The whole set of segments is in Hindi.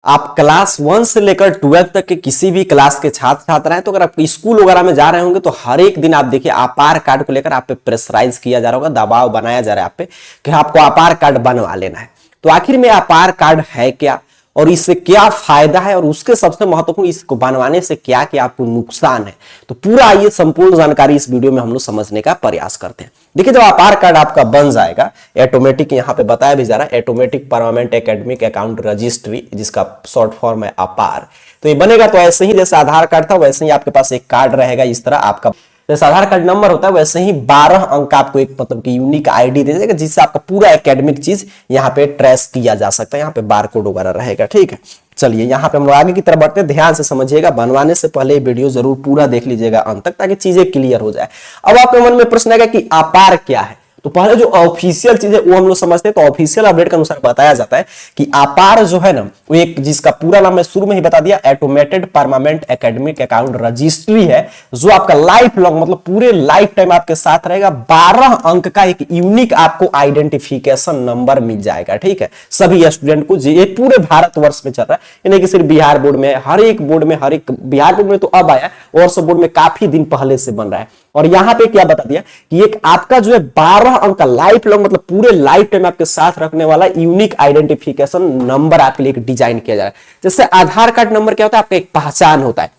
आप क्लास 1 से लेकर 12 तक के किसी भी क्लास के छात्र छात्रा हैं, तो अगर आप स्कूल वगैरह में जा रहे होंगे तो हर एक दिन आप देखिए आपार कार्ड को लेकर आप पे प्रेशराइज किया जा रहा होगा, दबाव बनाया जा रहा है आप पे कि आपको आपार कार्ड बनवा लेना है। तो आखिर में आपार कार्ड है क्या और इससे क्या फायदा है और उसके सबसे महत्वपूर्ण इसको बनवाने से क्या क्या आपको नुकसान है, तो पूरा आइए संपूर्ण जानकारी इस वीडियो में हम लोग समझने का प्रयास करते हैं। देखिए जब आपार कार्ड आपका बन जाएगा, ऑटोमेटिक यहाँ पे बताया भी जा रहा है, automatic permanent academic account registry, जिसका शॉर्ट फॉर्म है आपार। तो ये बनेगा तो ऐसे ही जैसे आधार कार्ड था वैसे ही आपके पास एक कार्ड रहेगा। इस तरह आपका जैसे आधार कार्ड नंबर होता है वैसे ही 12 अंक आपको एक मतलब कि यूनिक आईडी दे देगा, जिससे आपका पूरा एकेडमिक चीज यहाँ पे ट्रेस किया जा सकता है। यहाँ पे बारकोड वगैरह रहेगा। ठीक है, चलिए यहाँ पे हम लोग आगे की तरफ बढ़ते हैं। ध्यान से समझिएगा, बनवाने से पहले वीडियो जरूर पूरा देख लीजिएगा अंत तक, ताकि चीजें क्लियर हो जाए। अब आपके मन में प्रश्न आएगा कि आपार क्या है, तो पहले जो ऑफिशियल चीज है वो हम लोग समझते हैं। तो ऑफिशियल अपडेट के अनुसार बताया जाता है कि आपार जो है ना वो एक, जिसका पूरा नाम मैं शुरू में ही बता दिया, automated permanent academic account registry है, जो आपका लाइफ लॉन्ग मतलब पूरे लाइफ टाइम आपके साथ रहेगा। 12 अंक का एक यूनिक आपको आइडेंटिफिकेशन नंबर मिल जाएगा। ठीक है, सभी स्टूडेंट को, ये पूरे भारतवर्ष में चल रहा है, यानी कि सिर्फ बिहार बोर्ड में, हर एक बोर्ड में, हर एक बिहार बोर्ड में तो अब आया और सब बोर्ड में काफी दिन पहले से बन रहा है। और यहां पे क्या बता दिया कि एक आपका जो है 12 अंक का लाइफ लॉन्ग मतलब पूरे लाइफ टाइम आपके साथ रखने वाला यूनिक आइडेंटिफिकेशन नंबर आपके लिए डिजाइन किया जा रहा है। जैसे आधार कार्ड नंबर क्या होता है, आपका एक पहचान होता है।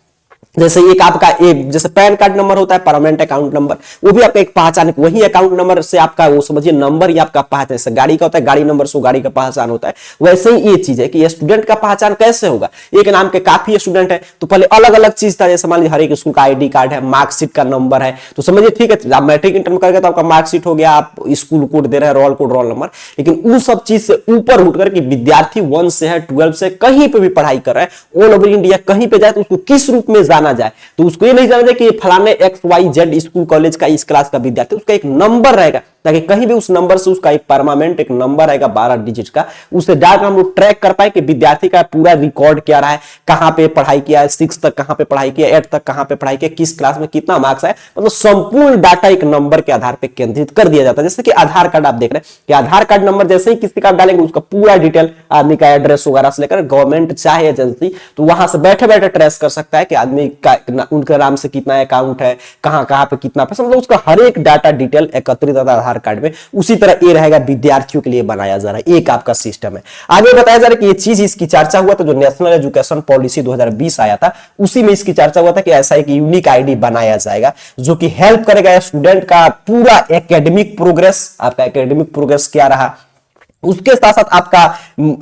जैसे एक आपका एक जैसे पैन कार्ड नंबर होता है, परमानेंट अकाउंट नंबर, वो भी आपका एक पहचान, वही अकाउंट नंबर से आपका वो समझिए नंबर ही आपका पहचान। जैसे गाड़ी का होता है गाड़ी नंबर से गाड़ी का पहचान होता है, वैसे ही ये चीज है कि स्टूडेंट का पहचान कैसे होगा। एक नाम के काफी स्टूडेंट है तो पहले अलग अलग चीज था, जैसे मान लीजिए हर एक स्कूल का आईडी कार्ड है, मार्कशीट का नंबर है, तो समझिए ठीक है आप मैट्रिक इंटर में करके तो आपका मार्कशीट हो गया, आप स्कूल कोड दे रहे हैं, रोल कोड, रोल नंबर। लेकिन उन सब चीज से ऊपर उठकर कि विद्यार्थी 1 से है 12 से कहीं पे भी पढ़ाई कर रहा है, ऑल ओवर इंडिया कहीं पे जाए तो उसको किस रूप में जाना जाए, तो उसको ये नहीं जाना कि फलाने XYZ स्कूल कॉलेज का इस क्लास का विद्यार्थी, उसका एक नंबर रहेगा, ताकि कहीं भी उस नंबर से उसका एक परमानेंट एक नंबर आएगा 12 डिजिट का, उसे डालकर हम लोग ट्रैक कर पाए कि विद्यार्थी का पूरा रिकॉर्ड क्या रहा है, कहां पे पढ़ाई किया है, 6 तक कहां पे पढ़ाई किया, 8 तक कहां पे पढ़ाई किया, किस क्लास में कितना मार्क्स आया, मतलब संपूर्ण डाटा एक नंबर के आधार पर केंद्रित कर दिया जाता है। जैसे कि आधार कार्ड आप देख रहे हैं कि आधार कार्ड नंबर जैसे ही किसी का डालेंगे उसका पूरा डिटेल, आदमी का एड्रेस वगैरह से लेकर गवर्नमेंट चाहे एजेंसी, तो वहां से बैठे बैठे ट्रेस कर सकता है कि आदमी का उनके नाम से कितना अकाउंट है, कहां कहां पे कितना पैसा, मतलब उसका हर एक डाटा डिटेल एकत्रित आधार कार्ड में। उसी तरह ये रहेगा विद्यार्थियों के लिए बनाया जा रहा है, एक आपका सिस्टम है। आगे बताया जा रहा है कि ये चीज इसकी चर्चा हुआ था जो नेशनल एजुकेशन पॉलिसी 2020 आया था, उसी में इसकी चर्चा हुआ था कि ऐसा एक यूनिक आईडी बनाया जाएगा जो कि हेल्प करेगा स्टूडेंट का पूरा एकेडमिक प्रोग्रेस, आपका एकेडमिक प्रोग्रेस क्या रहा, उसके साथ साथ आपका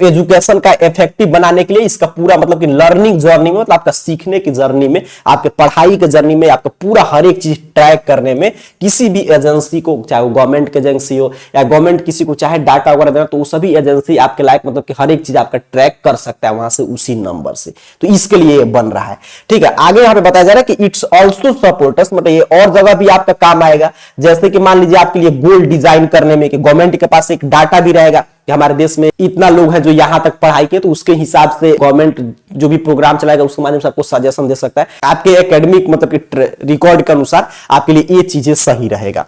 एजुकेशन का इफेक्टिव बनाने के लिए इसका पूरा मतलब कि लर्निंग जर्नी में, मतलब आपका सीखने की जर्नी में, आपके पढ़ाई के जर्नी में, आपका पूरा हर एक चीज ट्रैक करने में किसी भी एजेंसी को, चाहे वो गवर्नमेंट की एजेंसी हो या गवर्नमेंट किसी को चाहे डाटा वगैरह देना, तो वो सभी एजेंसी आपके लायक मतलब कि हर एक चीज आपका ट्रैक कर सकता है वहां से उसी नंबर से। तो इसके लिए बन रहा है। ठीक है, आगे यहाँ पे बताया जा रहा है कि इट्स ऑल्सो सपोर्टर्स, मतलब ये और जगह भी आपका काम आएगा। जैसे कि मान लीजिए आपके लिए गोल डिजाइन करने में कि गवर्नमेंट के पास एक डाटा भी रहेगा कि हमारे देश में इतना लोग हैं जो यहां तक पढ़ाई किए, तो उसके हिसाब से गवर्नमेंट जो भी प्रोग्राम चलाएगा उसके माध्यम से आपको सजेशन दे सकता है। आपके एकेडमिक मतलब कि रिकॉर्ड के अनुसार आपके लिए ये चीजें सही रहेगा।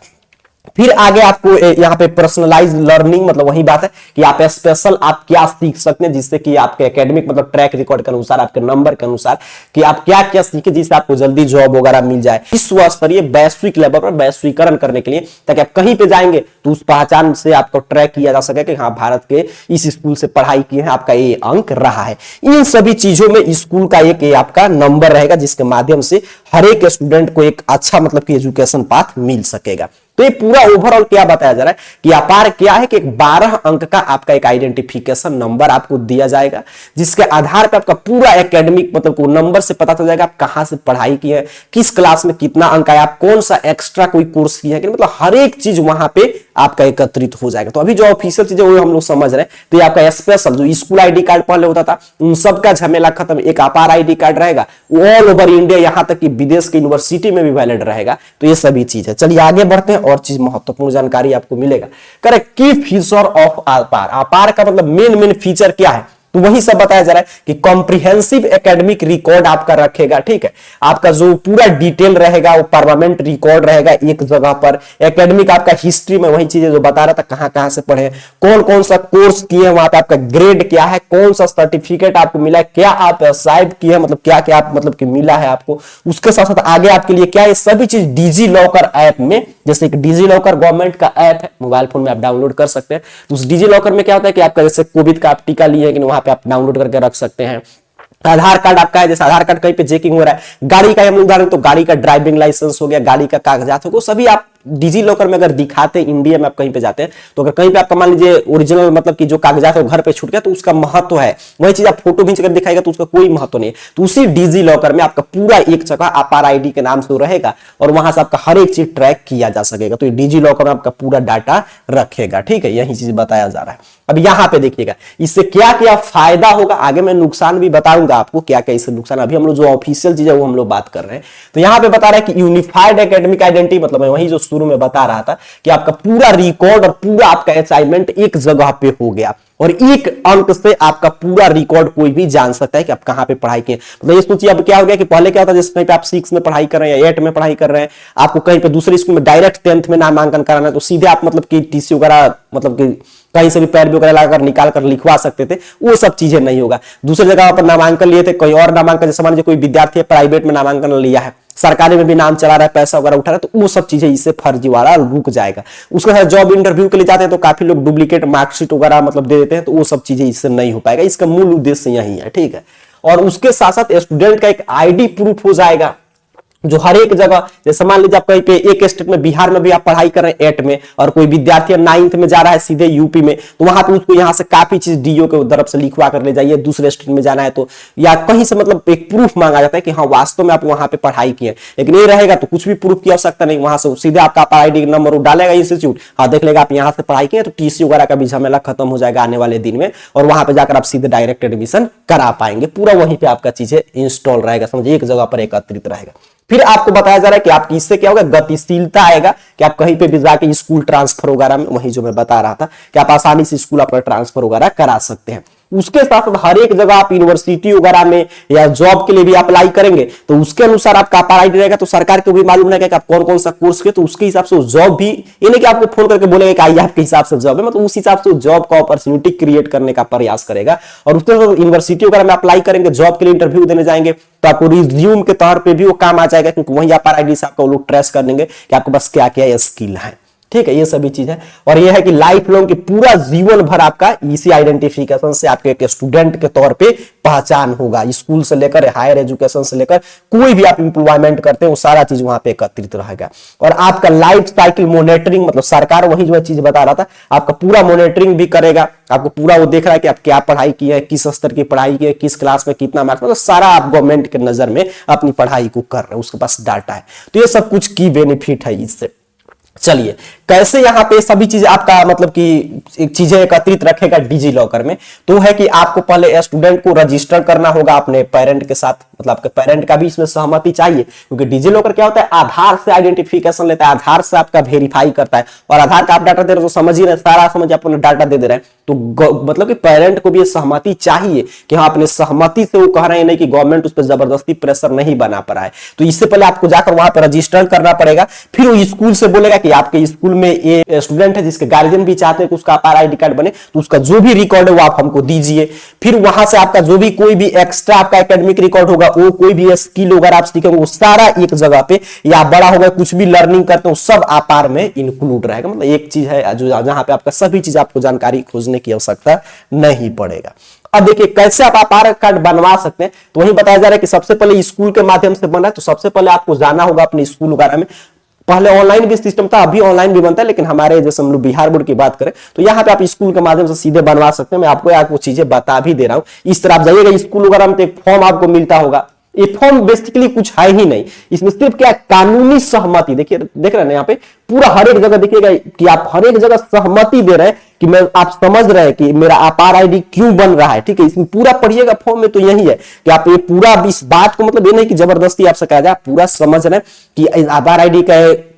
फिर आगे आपको यहाँ पे पर्सनलाइज लर्निंग, मतलब वही बात है कि आप स्पेशल आप क्या सीख सकते हैं जिससे कि आपके एकेडमिक मतलब ट्रैक रिकॉर्ड के अनुसार, आपके नंबर के अनुसार कि आप क्या क्या सीखे जिससे आपको जल्दी जॉब वगैरह मिल जाए। विश्व स्तरीय वैश्विक लेवल पर वैश्वीकरण करने के लिए, ताकि आप कहीं पे जाएंगे तो उस पहचान से आपको ट्रैक किया जा सके कि हाँ भारत के इस स्कूल से पढ़ाई की है, आपका ये अंक रहा है। इन सभी चीजों में स्कूल का एक आपका नंबर रहेगा जिसके माध्यम से हर एक स्टूडेंट को एक अच्छा मतलब कि एजुकेशन पाथ मिल सकेगा। तो ये पूरा ओवरऑल क्या बताया जा रहा है कि अपार क्या है कि 12 अंक का आपका एक आइडेंटिफिकेशन नंबर आपको दिया जाएगा, जिसके आधार पर आपका पूरा एकेडमिक मतलब को नंबर से पता चल जाएगा आप कहां से पढ़ाई की है, किस क्लास में कितना अंक आया, आप कौन सा एक्स्ट्रा कोई कोर्स किया है, मतलब हर एक चीज वहां पे आपका एकत्रित हो जाएगा। तो अभी जो ऑफिशियल चीजें वो हम लोग समझ रहे हैं, तो ये आपका स्पेशल जो स्कूल आईडी कार्ड पहले होता था उन सबका झमेला खत्म, एक अपार आईडी कार्ड रहेगा, ऑल ओवर इंडिया यहां तक कि विदेश की यूनिवर्सिटी में भी वैलिड रहेगा। तो ये सभी चीज है। चलिए आगे बढ़ते हैं और चीज महत्वपूर्ण जानकारी आपको मिलेगा। करेक्ट, की फीचर ऑफ अपार, अपार का मतलब मेन फीचर क्या है तो वही सब बताया जा रहा है कि कॉम्प्रिहेंसिव एकेडमिक रिकॉर्ड आपका रखेगा, ठीक है। आपका जो पूरा डिटेल रहेगा वो परमानेंट रिकॉर्ड रहेगा एक जगह पर। एकेडमिक आपका हिस्ट्री में वही चीजें जो बता रहा था, कहां कहां से पढ़े, कौन कौन सा कोर्स किए, वहां पे आपका ग्रेड क्या है, कौन सा सर्टिफिकेट आपको मिला है, क्या आप साइब किए, मतलब क्या क्या आप मतलब कि मिला है आपको। उसके साथ साथ आगे आपके लिए क्या है, सभी चीज डिजी लॉकर ऐप में, जैसे एक डिजी लॉकर गवर्नमेंट का ऐप है, मोबाइल फोन में आप डाउनलोड कर सकते हैं। तो उस डिजी लॉकर में क्या होता है कि आपका जैसे कोविड का आप टीका लिए है कि वहां पे आप डाउनलोड करके रख सकते हैं। आधार कार्ड आपका है, जैसे आधार कार्ड कहीं पे चेकिंग हो रहा है, गाड़ी का हम उदाहरण, तो गाड़ी का ड्राइविंग लाइसेंस हो गया, गाड़ी का कागजात हो गया, सभी आप डिजी लॉकर में अगर दिखाते हैं, इंडिया में आप कहीं पे जाते हैं तो अगर कहीं पे आपका मान लीजिए ओरिजिनल मतलब कि जो कागजात है घर पे छूट गया तो उसका महत्व है, वही चीज आप फोटो खींच कर दिखाएगा तो उसका कोई महत्व नहीं है। तो उसी डिजी लॉकर में आपका पूरा एक जगह अपार आईडी के नाम से रहेगा और वहां से आपका हर एक चीज ट्रैक किया जा सकेगा। तो ये डिजी लॉकर में आपका पूरा डाटा रखेगा, ठीक है, यही चीज बताया जा रहा है। अब यहां पे देखिएगा इससे क्या क्या फायदा होगा, आगे मैं नुकसान भी बताऊंगा आपको क्या क्या इससे नुकसान। अभी हम लोग जो ऑफिशियल चीज है वो हम लोग बात कर रहे हैं। तो यहां पे बता रहा है कि यूनिफाइड एकेडमिक आइडेंटिटी, मतलब मैं वही जो शुरू में बता रहा था कि आपका पूरा रिकॉर्ड और पूरा आपका असाइनमेंट एक जगह पे हो गया और एक अंक से आपका पूरा रिकॉर्ड कोई भी जान सकता है कि आप कहां पे पढ़ाई किए। मतलब ये सोचिए अब क्या हो गया कि पहले क्या होता है, जैसे कहीं पे आप 6 में पढ़ाई कर रहे हैं या 8 में पढ़ाई कर रहे हैं, आपको कहीं पे दूसरे स्कूल में डायरेक्ट 10th में नामांकन कराना है तो सीधे आप मतलब कि टीसी वगैरह मतलब कि कहीं से भी पैर वगैरह लगाकर निकाल कर लिखवा सकते थे, वो सब चीजें नहीं होगा। दूसरी जगह पर नामांकन लिए थे, कोई और नामांकन, जैसे मान लीजिए कोई विद्यार्थी प्राइवेट में नामांकन लिया है, सरकारी में भी नाम चला रहा है, पैसा वगैरह उठा रहा है, तो वो सब चीजें इससे फर्जी वाला रुक जाएगा। उसके साथ जॉब इंटरव्यू के लिए जाते हैं तो काफी लोग डुप्लीकेट मार्कशीट वगैरह मतलब दे देते हैं, तो वो सब चीजें इससे नहीं हो पाएगा। इसका मूल उद्देश्य यही है, ठीक है। और उसके साथ साथ स्टूडेंट का एक आईडी प्रूफ हो जाएगा जो हर एक जगह, जैसे मान लीजिए आप कहीं पे एक स्टेट में, बिहार में भी आप पढ़ाई कर रहे हैं 8 में और कोई विद्यार्थी 9th में जा रहा है सीधे यूपी में, तो वहां पे उसको यहाँ से काफी चीज डीओ के तरफ से लिखवा कर ले जाइए, दूसरे स्टेट में जाना है तो, या कहीं से मतलब एक प्रूफ मांगा जाता है कि हाँ वास्तव में आप वहां पे पढ़ाई किए। लेकिन ये रहेगा तो कुछ भी प्रूफ की आवश्यकता नहीं, वहां से सीधे आपका आईडी नंबर डालेगा इंस्टीट्यूट, हाँ देख लेगा आप यहाँ से पढ़ाई किए, तो टीसी वगैरह का भी झमेला खत्म हो जाएगा आने वाले दिन में, और वहां पे जाकर आप सीधे डायरेक्ट एडमिशन करा पाएंगे। पूरा वहीं पे आपका चीजें इंस्टॉल रहेगा, समझिए एक जगह पर एकत्रित रहेगा। फिर आपको बताया जा रहा है कि आपकी इससे क्या होगा, गतिशीलता आएगा कि आप कहीं पे भी जाके स्कूल ट्रांसफर वगैरह में, वही जो मैं बता रहा था कि आप आसानी से स्कूल अपना ट्रांसफर वगैरह करा सकते हैं। उसके साथ साथ हर एक जगह आप यूनिवर्सिटी वगैरह में या जॉब के लिए भी अप्लाई करेंगे तो उसके अनुसार आपका आईडी रहेगा, तो सरकार को भी मालूम रहेगा कि आप कौन कौन सा कोर्स किए, तो उसके हिसाब से जॉब भी, ये नहीं कि आपको फोन करके बोलेगा कि आइए आपके हिसाब से जॉब है, मतलब उस हिसाब से जॉब का अपॉर्चुनिटी क्रिएट करने का प्रयास करेगा। और उसके बाद यूनिवर्सिटी वगैरह में अप्लाई करेंगे, जॉब के लिए इंटरव्यू देने जाएंगे तो आपको रिज्यूम के तौर पे भी वो काम आ जाएगा, क्योंकि वही आप आईडी से आपका वो लोग ट्रेस कर लेंगे कि आपके पास क्या क्या स्किल है, ठीक है, ये सभी चीज है। और ये है कि लाइफ लॉन्ग की पूरा जीवन भर आपका इसी आइडेंटिफिकेशन से आपके एक स्टूडेंट के तौर पे पहचान होगा। स्कूल से लेकर हायर एजुकेशन से लेकर कोई भी आप इंप्लॉयमेंट करते हैं वो सारा चीज वहां पे एकत्रित रहेगा। और आपका लाइफ साइकिल मॉनिटरिंग, मतलब सरकार वही जो चीज बता रहा था, आपका पूरा मॉनिटरिंग भी करेगा, आपको पूरा वो देख रहा है कि आप क्या पढ़ाई की है, किस स्तर की पढ़ाई की है, किस क्लास में कितना मार्क्स, मतलब सारा आप गवर्नमेंट के नजर में अपनी पढ़ाई को कर रहे हैं, उसके पास डाटा है। तो ये सब कुछ की बेनिफिट है इससे। चलिए कैसे यहाँ पे सभी चीजें आपका मतलब कि चीजें एकत्रित रखेगा डिजी लॉकर में, तो है कि आपको पहले स्टूडेंट को रजिस्टर करना होगा अपने पेरेंट के साथ, मतलब आपके पेरेंट का भी इसमें सहमति चाहिए, क्योंकि डिजी लॉकर क्या होता है, आधार से आइडेंटिफिकेशन लेता है, आधार से आपका वेरीफाई करता है, और आधार का आप डाटा दे रहे हो तो समझ ही रहे, सारा समझ आप डाटा दे रहे हैं, तो मतलब कि पेरेंट को भी सहमति चाहिए कि हाँ अपने सहमति से वो कह रहे हैं, नहीं कि गवर्नमेंट उस पर जबरदस्ती प्रेशर नहीं बना पा रहा है। तो इससे पहले आपको जाकर वहां पर रजिस्टर करना पड़ेगा, फिर वो स्कूल से बोलेगा कि आपके स्कूल में ये स्टूडेंट है जिसके गार्जियन भी चाहते हैं कि उसका आईडी कार्ड बने, तो उसका जो भी रिकॉर्ड है वो आप हमको दीजिए। फिर वहां से आपका जो भी कोई भी एक्स्ट्रा आपका एकेडमिक रिकॉर्ड होगा, वो कोई भी स्किल वगैरह आप सीखेंगे वो सारा एक जगह पे, या बड़ा होगा कुछ भी लर्निंग करते हो सब आपार में इंक्लूड रहेगा। मतलब एक चीज है जो जहां पे आपका सभी चीज आपको जानकारी खोजने की आवश्यकता नहीं पड़ेगा। अब देखिए कैसे आप आधार कार्ड बनवा सकते हैं, तो वही बताया जा रहा है कि सबसे पहले स्कूल के माध्यम से बना है, तो सबसे पहले आपको जाना होगा अपने स्कूल वगैरह में। पहले ऑनलाइन भी सिस्टम था, अभी ऑनलाइन भी बनता है, लेकिन हमारे जैसे हम लोग बिहार बोर्ड की बात करें तो यहाँ पे आप स्कूल के माध्यम से सीधे बनवा सकते हैं। मैं आपको चीजें बता भी दे रहा हूं। इस तरह आप जाइएगा स्कूल वगैरह में तो एक फॉर्म आपको मिलता होगा, ये फॉर्म बेसिकली कुछ है ही नहीं, इसमें सिर्फ क्या कानूनी सहमति, देखिए देख रहे हैं यहाँ पे पूरा हर एक जगह देखिएगा कि आप हर एक जगह सहमति दे रहे हैं कि मैं आप समझ रहे हैं कि मेरा आधार आईडी क्यों बन रहा है, ठीक है। इसमें पूरा पढ़िएगा फॉर्म में, तो यही है कि आप ये पूरा इस बात को मतलब ये नहीं कि जबरदस्ती आपसे कहा जाए, पूरा समझ रहे हैं कि आधार आईडी का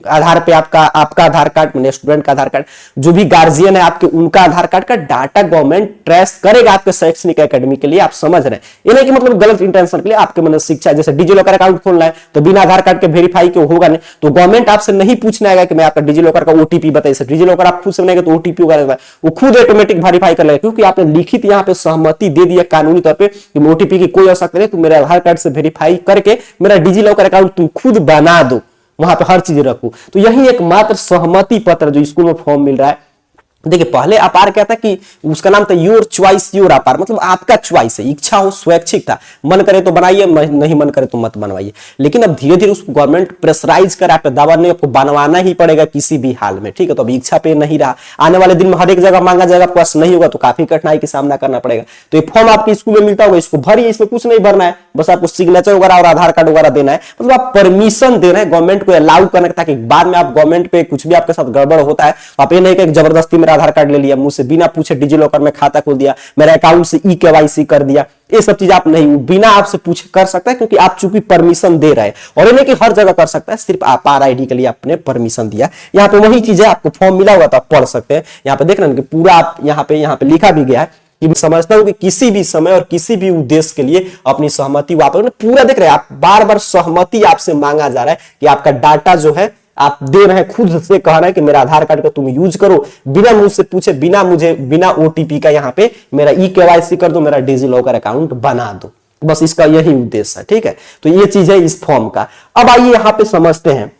आधार पे आपका आधार कार्ड मैंने स्टूडेंट का आधार कार्ड, जो भी गार्जियन है आपके उनका आधार कार्ड का डाटा गवर्नमेंट ट्रेस करेगा आपके शैक्षणिक एकेडमी के लिए, आप समझ रहे हैं। ये नहीं कि मतलब गलत इंटेंशन के लिए आपके मतलब शिक्षा, जैसे डिजिलॉकर अकाउंट खोलना है तो बिना आधार कार्ड के वेरीफाई के होगा नहीं, तो गवर्नमेंट आपसे नहीं पूछना है कि मैं आपका डिजिलॉकर का ओटीपी बताइए, डिजिलॉकर आप खुद से बनाएंगे तो ओटीपी वगैरह वो खुद ऑटोमेटिक वेरीफाई कर लेगा, क्योंकि आपने लिखित यहाँ पे सहमति दे दिया कानूनी तौर पे कि ओटीपी की कोई आवश्यकता नहीं, तुम मेरे आधार कार्ड से वेरीफाई करके मेरा डिजिलॉकर अकाउंट तुम खुद बना दो, वहां पे हर चीज रखो। तो यही एकमात्र सहमति पत्र जो स्कूल में फॉर्म मिल रहा है। देखिए पहले अपार क्या था कि उसका नाम था योर चॉइस योर अपार, मतलब आपका चॉइस है, इच्छा हो स्वैच्छिक था, मन करे तो बनाइए, नहीं मन करे तो मत बनवाइए। लेकिन अब धीरे धीरे उसको गवर्नमेंट प्रेशराइज कर आप दावा नहीं, आपको बनवाना ही पड़ेगा किसी भी हाल में, ठीक है। तो अब इच्छा पे नहीं रहा, आने वाले दिन में हर एक जगह मांगा जाएगा, पास नहीं होगा तो काफी कठिनाई का सामना करना पड़ेगा। तो ये फॉर्म आपके स्कूल में मिलता होगा, इसको भरिए, इसमें कुछ नहीं भरना है, बस आपको सिग्नेचर वगैरह और आधार कार्ड वगैरह देना है, मतलब आप परमिशन दे रहे हैं गवर्नमेंट को अलाउ करने, ताकि बाद में आप गवर्नमेंट पे कुछ भी आपके साथ गड़बड़ होता है आप ये नहीं कि जबरदस्ती मेरा आधार कार्ड ले लिया, मुझसे बिना पूछे डिजिलॉकर में खाता खोल दिया, मेरे अकाउंट से ई-केवाईसी कर दिया, ये सब चीज आप नहीं, बिना आपसे पूछे कर सकता है, क्योंकि आप चूंकि परमिशन दे रहे हैं। और ये नहीं कि हर जगह कर सकता है, सिर्फ आधार आईडी के लिए आपने परमिशन दिया। यहाँ पे वही चीज है, आपको फॉर्म मिला हुआ तो आप पढ़ सकते हैं। यहाँ पे देख रहे हैं कि पूरा आप यहाँ पे लिखा भी गया है कि मैं समझता हूं कि किसी भी समय और किसी भी उद्देश्य के लिए अपनी सहमति वापस, पूरा देख रहे हैं आप, बार बार सहमति आपसे मांगा जा रहा है कि आपका डाटा जो है आप दे रहे हैं, खुद से कह रहे हैं कि मेरा आधार कार्ड का तुम यूज करो, बिना मुझसे पूछे, बिना ओटीपी का यहाँ पे मेरा ई-केवाईसी कर दो, मेरा डिजिलॉकर अकाउंट बना दो, बस इसका यही उद्देश्य है, ठीक है। तो ये चीज है इस फॉर्म का। अब आइए यहाँ पे समझते हैं,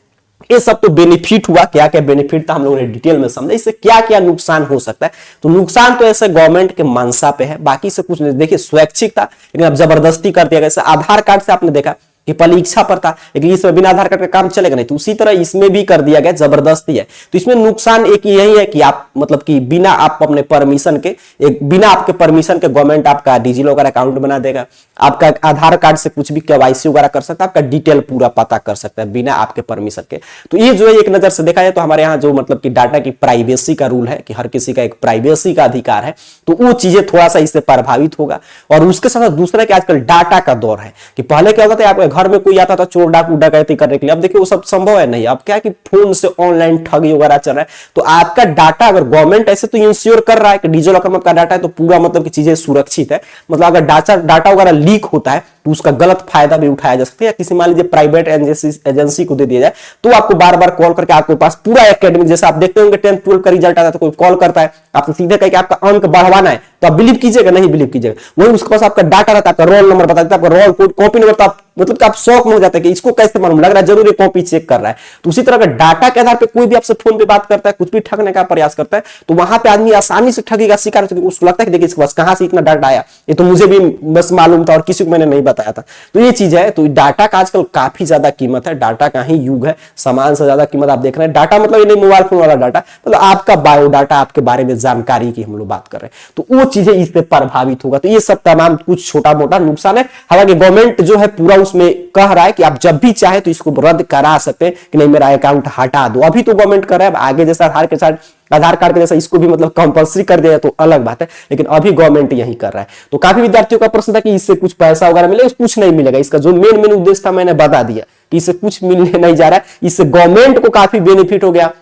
ये सब तो बेनिफिट हुआ, क्या क्या बेनिफिट था हम लोगों ने डिटेल में समझा, इससे क्या क्या नुकसान हो सकता है। तो नुकसान तो ऐसे गवर्नमेंट के मंशा पे है, बाकी से कुछ नहीं। देखिए स्वैच्छिक था, लेकिन अब जबरदस्ती कर दिया गया। आधार कार्ड से आपने देखा कि पहले इच्छा पर था, लेकिन इसमें बिना आधार कार्ड का काम चलेगा नहीं, तो उसी तरह इसमें भी कर दिया गया, जबरदस्ती है। तो इसमें नुकसान एक यही है कि आप मतलब कि बिना आप अपने परमिशन के, बिना आपके परमिशन के गवर्नमेंट आपका डिजिलॉकर अकाउंट बना देगा, आपका आधार कार्ड से कुछ भी केवाईसी वगैरह कर सकता है, आपका डिटेल पूरा पता कर सकता है बिना आपके परमिशन के। तो ये जो है एक नजर से देखा जाए तो हमारे यहाँ जो मतलब कि डाटा की प्राइवेसी का रूल है कि हर किसी का एक प्राइवेसी का अधिकार है, तो वो चीजें थोड़ा सा इससे प्रभावित होगा। और उसके साथ दूसरा कि आजकल डाटा का दौर है, कि पहले क्या होता था आपके घर में कोई आता था चोर डाकू डकैती करने के लिए, अब देखिए वो सब संभव है नहीं। अब क्या है कि फोन से ऑनलाइन ठगी वगैरह चल रहा है, तो आपका डाटा अगर गवर्नमेंट ऐसे तो इंश्योर कर रहा है कि डिजिलॉकर में आपका डाटा है, तो पूरा मतलब की चीजें सुरक्षित है। मतलब अगर डाटा वगैरह लीक होता है तो उसका गलत फायदा भी उठाया जा सकता है, या किसी मान लीजिए प्राइवेट एजेंसी को दे दिया जाए, तो आपको बार बार कॉल करके आपके पास पूरा एकेडमिक, जैसे आप देखते होंगे 10th 12th का रिजल्ट आता है तो कोई कॉल करता है आपसे सीधे कह के आपका अंक बढ़वाना है, तो आप बिलीव कीजिएगा नहीं बिलीव कीजिएगा, वही उसके पास आपका डाटा रहता है, आपका रोल नंबर बता देता है, आपका रोल कोड कॉपी नंबर, तो आप मतलब कि आप शौक में हो जाता है कि इसको कैसे मालूम, लग रहा है जरूर ये कॉपी चेक कर रहा है। तो उसी तरह का डाटा के आधार पे कोई भी आपसे फोन पे बात करता है, कुछ भी ठगने का प्रयास करता है, तो वहां पे आदमी आसानी से ठगी का शिकार होता है। उसको लगता है कि देखिए इसके पास कहां से इतना डाटा आया, ये तो मुझे भी बस मालूम था और किसी को मैंने नहीं बताया था। तो ये चीज है, तो डाटा का आजकल काफी ज्यादा कीमत है, डाटा का ही युग है, सामान से ज्यादा कीमत आप देख रहे हैं। डाटा मतलब ये नहीं मोबाइल फोन वाला डाटा, मतलब आपका बायोडाटा, आपके बारे में जानकारी की हम लोग बात कर रहे हैं, तो वो चीजें इससे प्रभावित होगा। तो ये सब तमाम कुछ छोटा मोटा नुकसान है। हालांकि गवर्नमेंट जो है पूरा उसमें कह रहा है कि आप जब भी चाहे तो इसको रद्द करा सकते हैं कि नहीं मेरा अकाउंट हटा दो, अभी तो गवर्नमेंट कर रहा है। आगे जैसा आधार कार्ड के जैसा इसको भी मतलब कंपल्सरी कर दिया तो अलग बात है, लेकिन अभी गवर्नमेंट यही कर रहा है। तो काफी विद्यार्थियों का प्रश्न था कि इससे कुछ पैसा वगैरह मिलेगा, कुछ नहीं मिलेगा। इसका जो मेन उद्देश्य था मैंने बता दिया कि इससे कुछ मिलने नहीं जा रहा है। इससे गवर्नमेंट को काफी बेनिफिट हो गया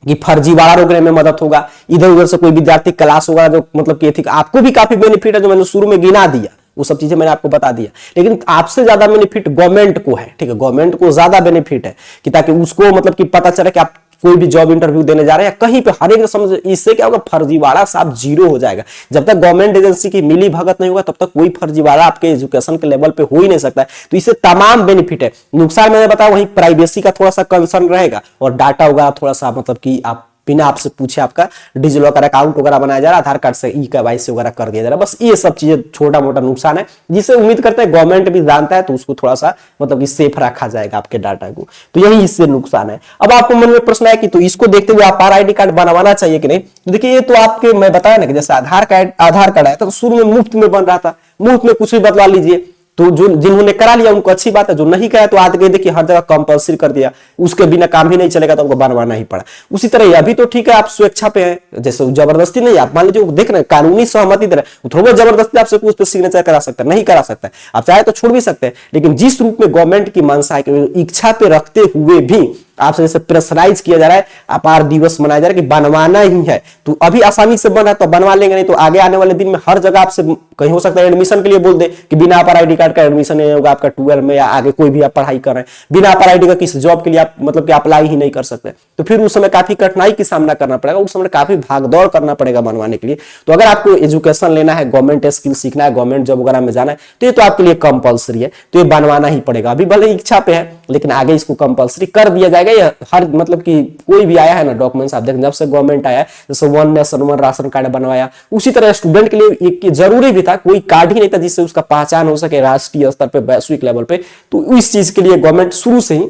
कि फर्जीवाड़ा रोकने में मदद होगा, इधर उधर से कोई विद्यार्थी क्लास होगा जो मतलब कि थी, आपको भी काफी बेनिफिट है जो मैंने शुरू में गिना दिया, वो सब चीजें मैंने आपको बता दिया। लेकिन आपसे ज्यादा बेनिफिट गवर्नमेंट को है, ठीक है, गवर्नमेंट को ज्यादा बेनिफिट है कि ताकि उसको मतलब कि पता चले कि आप कोई भी जॉब इंटरव्यू देने जा रहे हैं या कहीं पे हर एक समझ, इससे क्या होगा फर्जीवाड़ा साफ जीरो हो जाएगा। जब तक गवर्नमेंट एजेंसी की मिली भगत नहीं होगा तब तक कोई फर्जीवाड़ा आपके एजुकेशन के लेवल पे हो ही नहीं सकता है। तो इससे तमाम बेनिफिट है। नुकसान मैंने बताया वहीं प्राइवेसी का थोड़ा सा कंसर्न रहेगा और डाटा वगैरह थोड़ा सा मतलब कि आप बिना आपसे पूछे आपका डिजिलॉकर अकाउंट वगैरह बनाया जा रहा है, आधार कार्ड से ई-केवाईसी वगैरह कर दिया जा रहा है। बस ये सब चीजें छोटा मोटा नुकसान है जिसे उम्मीद करते हैं गवर्नमेंट भी जानता है, तो उसको थोड़ा सा मतलब कि सेफ रखा जाएगा आपके डाटा को। तो यही इससे नुकसान है। अब आपको मन में प्रश्न है कि तो इसको देखते हुए आप आईडी कार्ड बनवाना चाहिए कि नहीं। तो देखिए ये तो आपके मैं बताया ना कि जैसे आधार कार्ड आया था तो शुरू में मुफ्त में बन रहा था, मुफ्त में कुछ भी बदला लीजिए, तो जो जिन्होंने करा लिया उनको अच्छी बात है, जो नहीं करा तो आगे देखिए हर जगह कंपल्सरी कर दिया, उसके बिना काम ही नहीं चलेगा तो हमको बनवाना ही पड़ा। उसी तरह अभी तो ठीक है आप स्वेच्छा पे हैं, जैसे जबरदस्ती नहीं, आप मान लीजिए देख रहे हैं कानूनी सहमति दे रहे हैं, थोड़ा जबरदस्ती आपसे कुछ पे सिग्नेचर करा सकता है, नहीं करा सकता है, आप चाहे तो छोड़ भी सकते हैं, लेकिन जिस रूप में गवर्नमेंट की मंशा है, इच्छा पे रखते हुए भी आपसे जैसे प्रेशराइज किया जा रहा है, अपार दिवस मनाया जा रहा है कि बनवाना ही है, तो अभी आसानी से बना तो बनवा लेंगे, नहीं तो आगे आने वाले दिन में हर जगह आपसे कहीं हो सकता है एडमिशन के लिए बोल दे कि बिना अपार आईडी कार्ड का एडमिशन नहीं होगा आपका 12 में, या आगे कोई भी आप पढ़ाई कर रहे हैं बिना अपार आईडी का किसी जॉब के लिए आप मतलब कि अप्लाई ही नहीं कर सकते, तो फिर उस समय काफी कठिनाई की सामना करना पड़ेगा, उस समय काफी भागदौड़ करना पड़ेगा बनवाने के लिए। तो अगर आपको एजुकेशन लेना है, गवर्नमेंट स्किल सीखना है, गवर्नमेंट जॉब वगैरह में जाना है, तो ये तो आपके लिए कंपलसरी है, तो ये बनवाना ही पड़ेगा। अभी भले इच्छा पे है लेकिन आगे इसको कंपलसरी कर दिया जाएगा। ये हर मतलब कि कोई भी आया है ना डॉक्यूमेंट्स, आप देखें जब से गवर्नमेंट आया है, जैसे 1 नेशन 1 राशन कार्ड बनवाया, उसी तरह स्टूडेंट के लिए एक जरूरी भी था, कोई कार्ड ही नहीं था जिससे उसका पहचान हो सके राष्ट्रीय स्तर पे, वैश्विक लेवल पे, तो इस चीज के लिए गवर्नमेंट शुरू से ही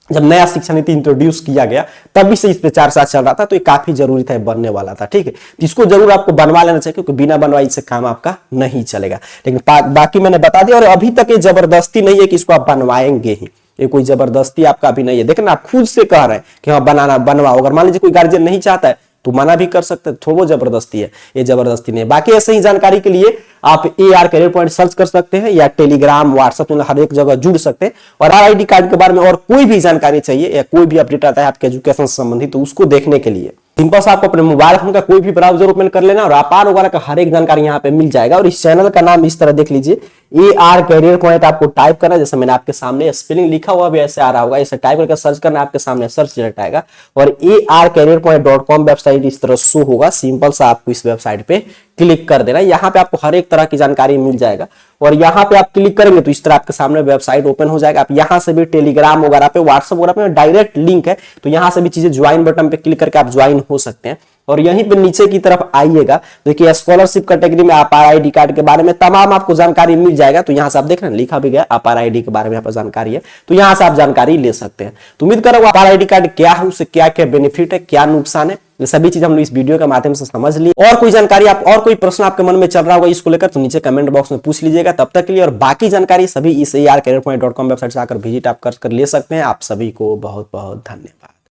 जब नया शिक्षा नीति इंट्रोड्यूस किया गया तभी से इस पे चर्चा चल रहा था, तो ये काफी जरूरी था, बनने वाला था, ठीक है, तो इसको जरूर आपको बनवा लेना चाहिए क्योंकि बिना बनवाई से काम आपका नहीं चलेगा। लेकिन बाकी मैंने बता दिया, और अभी तक ये जबरदस्ती नहीं है कि इसको आप बनवाएंगे ही, ये कोई जबरदस्ती आपका अभी नहीं है, देखना आप खुद से कह रहे हैं कि हाँ बनाना बनवाओ, अगर मान लीजिए कोई गार्जियन नहीं चाहता है तो मना भी कर सकते हैं, तो वो जबरदस्ती है, ये जबरदस्ती नहीं है। बाकी ऐसे ही जानकारी के लिए आप AR करियर पॉइंट सर्च कर सकते हैं, या टेलीग्राम व्हाट्सएप में हर एक जगह जुड़ सकते हैं, और आईडी कार्ड के बारे में और कोई भी जानकारी चाहिए या कोई भी अपडेट आता है आपके एजुकेशन से संबंधित, तो उसको देखने के लिए सिंपल सा आपको अपने मोबाइल फोन का कोई भी ब्राउजर ओपन कर लेना और अपार वगैरह का हर एक जानकारी यहाँ पे मिल जाएगा। और इस चैनल का नाम इस तरह देख लीजिए, AR करियर पॉइंट आपको टाइप करना है, जैसे मैंने आपके सामने स्पेलिंग लिखा हुआ भी ऐसे आ रहा होगा, इसे टाइप करके सर्च करना, आपके सामने सर्च रिजल्ट आएगा और arcareerpoint.com वेबसाइट इस तरह शो होगा। सिंपल सा आपको इस वेबसाइट पे क्लिक कर देना, यहाँ पे आपको हर एक तरह की जानकारी मिल जाएगा, और यहाँ पे आप क्लिक करेंगे तो इस तरह आपके सामने वेबसाइट ओपन हो जाएगा। आप यहाँ से भी टेलीग्राम वगैरह पे, व्हाट्सएप वगैरह पे डायरेक्ट लिंक है, तो यहाँ से भी चीजें ज्वाइन बटन पे क्लिक करके आप ज्वाइन हो सकते हैं। और यहीं पे नीचे की तरफ आइएगा, देखिए स्कॉलरशिप कैटेगरी में अपार आईडी कार्ड के बारे में तमाम आपको जानकारी मिल जाएगा। तो यहाँ से आप देख रहे हैं लिखा भी गया अपार आईडी के बारे में यहाँ पर जानकारी है, तो यहाँ से आप जानकारी ले सकते हैं। तो उम्मीद कर रहा हूँ अपार आईडी कार्ड क्या है, उससे क्या क्या बेनिफिट है, क्या नुकसान है, ये सभी चीज हम लोग इस वीडियो के माध्यम से समझ ली। और कोई जानकारी आप और कोई प्रश्न आपके मन में चल रहा होगा इसको लेकर, तो नीचे कमेंट बॉक्स में पूछ लीजिएगा। तब तक के लिए और बाकी जानकारी सभी इस arcareerpoint.com वेबसाइट से आकर विजिट आप कर ले सकते हैं। आप सभी को बहुत बहुत धन्यवाद।